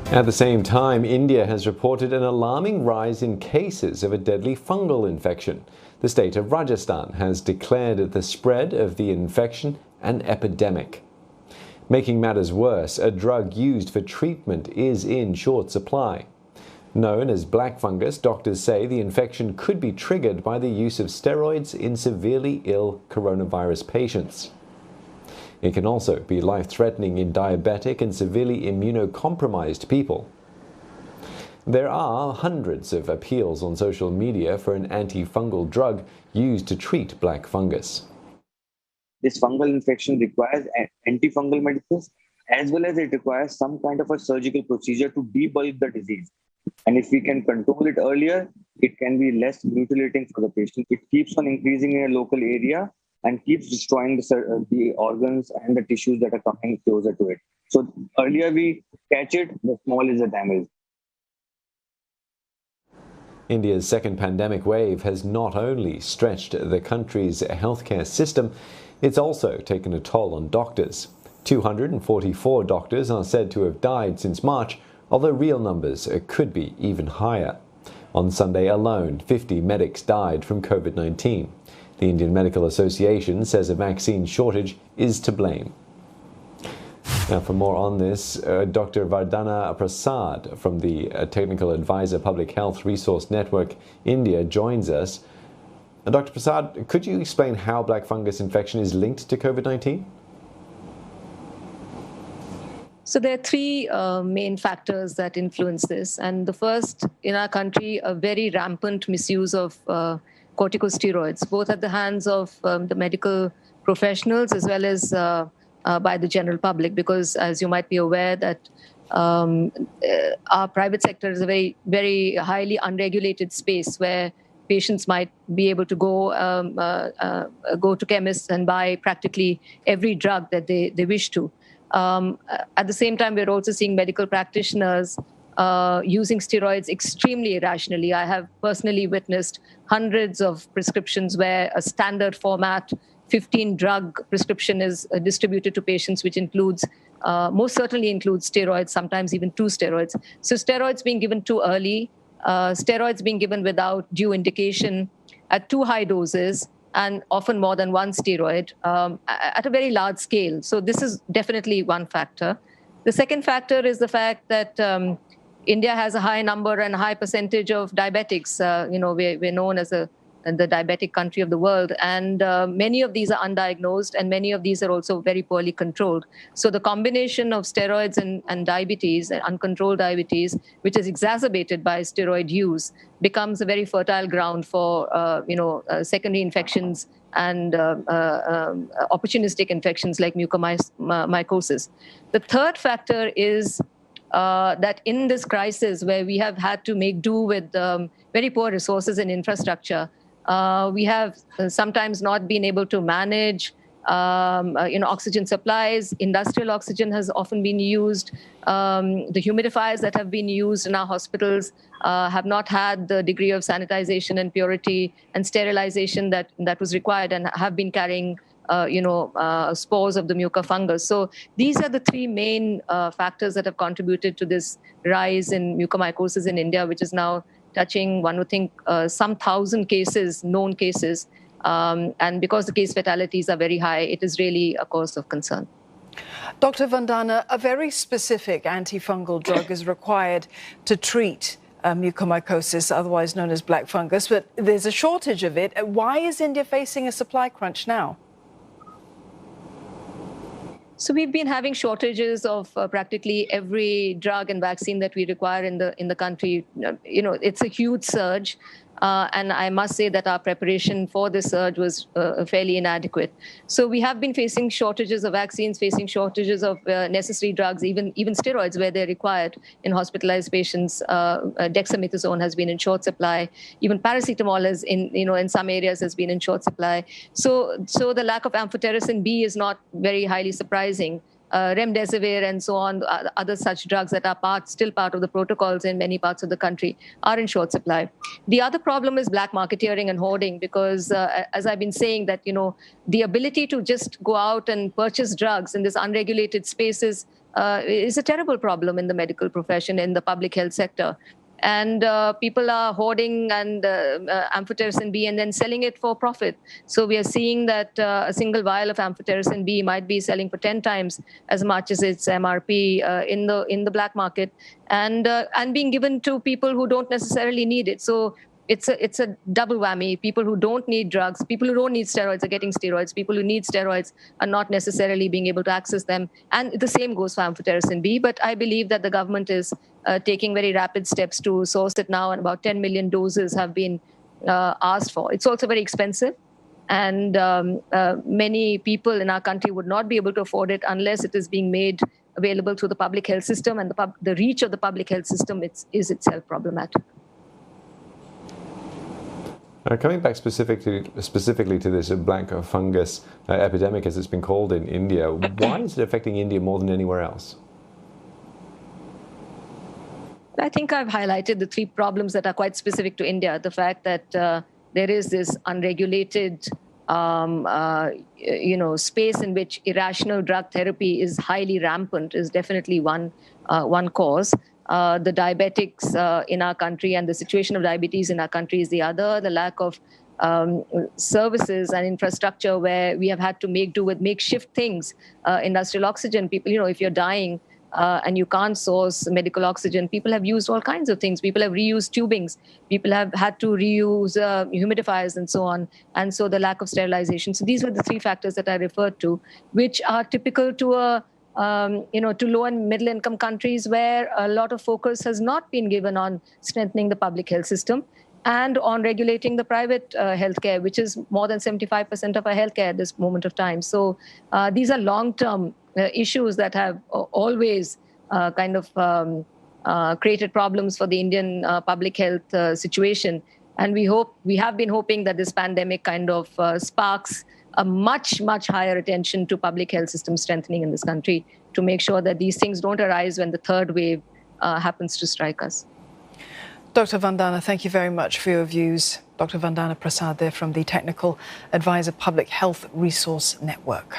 At the same time, India has reported an alarming rise in cases of a deadly fungal infection. The state of Rajasthan has declared the spread of the infection an epidemic. Making matters worse, a drug used for treatment is in short supply. Known as black fungus, doctors say the infection could be triggered by the use of steroids in severely ill coronavirus patients. It can also be life-threatening in diabetic and severely immunocompromised people. There are hundreds of appeals on social media for an anti-fungal drug used to treat black fungus. This fungal infection requires antifungal medicines, as well as it requires some kind of a surgical procedure to debulk the disease. And if we can control it earlier, it can be less mutilating for the patient. It keeps on increasing in a local area and keeps destroying the organs and the tissues that are coming closer to it. So earlier we catch it, the smaller is the damage. India's second pandemic wave has not only stretched the country's healthcare system, it's also taken a toll on doctors. 244 doctors are said to have died since March, although real numbers could be even higher. On Sunday alone, 50 medics died from COVID-19. The Indian Medical Association says a vaccine shortage is to blame. Now, for more on this, Dr. Vardana Prasad from the Technical Advisor Public Health Resource Network India joins us. Dr. Prasad, could you explain how black fungus infection is linked to COVID-19? So there are three main factors that influence this. And the first, in our country, a very rampant misuse of corticosteroids, both at the hands of the medical professionals as well as by the general public, because as you might be aware that our private sector is a very, very highly unregulated space where patients might be able to go to chemists and buy practically every drug that they wish to. At the same time, we're also seeing medical practitioners using steroids extremely irrationally. I have personally witnessed hundreds of prescriptions where a standard format 15-drug prescription is distributed to patients, which includes, most certainly includes steroids, sometimes even 2 steroids. So steroids being given too early, steroids being given without due indication at too high doses, and often more than one steroid at a very large scale. So this is definitely one factor. The second factor is the fact that India has a high number and high percentage of diabetics. We're known as the diabetic country of the world, and many of these are undiagnosed, and many of these are also very poorly controlled. So the combination of steroids and diabetes, and uncontrolled diabetes, which is exacerbated by steroid use, becomes a very fertile ground for secondary infections and opportunistic infections like mucormycosis. The third factor is that in this crisis, where we have had to make do with very poor resources and infrastructure, we have sometimes not been able to manage oxygen supplies. Industrial oxygen has often been used. The humidifiers that have been used in our hospitals have not had the degree of sanitization and purity and sterilization that was required, and have been carrying spores of the fungus. So these are the three main factors that have contributed to this rise in mucormycosis in India, which is now touching, one would think, some 1,000 cases, known cases. And because the case fatalities are very high, it is really a cause of concern. Dr. Vandana, a very specific antifungal drug is required to treat mucormycosis, otherwise known as black fungus, but there's a shortage of it. Why is India facing a supply crunch now? So we've been having shortages of practically every drug and vaccine that we require in the country. It's a huge surge. And I must say that our preparation for this surge was fairly inadequate. So we have been facing shortages of vaccines, facing shortages of necessary drugs, even steroids where they're required in hospitalized patients. Dexamethasone has been in short supply. Even paracetamol is in some areas has been in short supply. So the lack of amphotericin B is not very highly surprising. remdesivir and so on, other such drugs that are still part of the protocols in many parts of the country, are in short supply. The other problem is black marketeering and hoarding, because as I've been saying, that the ability to just go out and purchase drugs in this unregulated spaces is a terrible problem in the medical profession, in the public health sector. And people are hoarding and amphotericin B and then selling it for profit. So we are seeing that a single vial of amphotericin B might be selling for 10 times as much as its MRP in the black market, and being given to people who don't necessarily need it. So it's a double whammy. People who don't need drugs, people who don't need steroids are getting steroids. People who need steroids are not necessarily being able to access them. And the same goes for amphotericin B. But I believe that the government is taking very rapid steps to source it now, and about 10 million doses have been asked for. It's also very expensive, and many people in our country would not be able to afford it unless it is being made available through the public health system, and the reach of the public health system is itself problematic. Coming back specifically to this black fungus epidemic, as it's been called in India, why is it affecting India more than anywhere else? I think I've highlighted the three problems that are quite specific to India. The fact that there is this unregulated space in which irrational drug therapy is highly rampant is definitely one cause. The diabetics in our country and the situation of diabetes in our country is the other. The lack of services and infrastructure, where we have had to make do with makeshift things. Industrial oxygen, people, if you're dying and you can't source medical oxygen, people have used all kinds of things. People have reused tubings. People have had to reuse humidifiers and so on. And so the lack of sterilization. So these were the three factors that I referred to, which are typical to to low and middle income countries, where a lot of focus has not been given on strengthening the public health system and on regulating the private healthcare, which is more than 75% of our healthcare at this moment of time. So these are long-term issues that have always created problems for the Indian public health situation. And we have been hoping that this pandemic kind of sparks a much, much higher attention to public health system strengthening in this country, to make sure that these things don't arise when the third wave happens to strike us. Dr. Vandana, thank you very much for your views. Dr. Vandana Prasad there from the Technical Advisor Public Health Resource Network.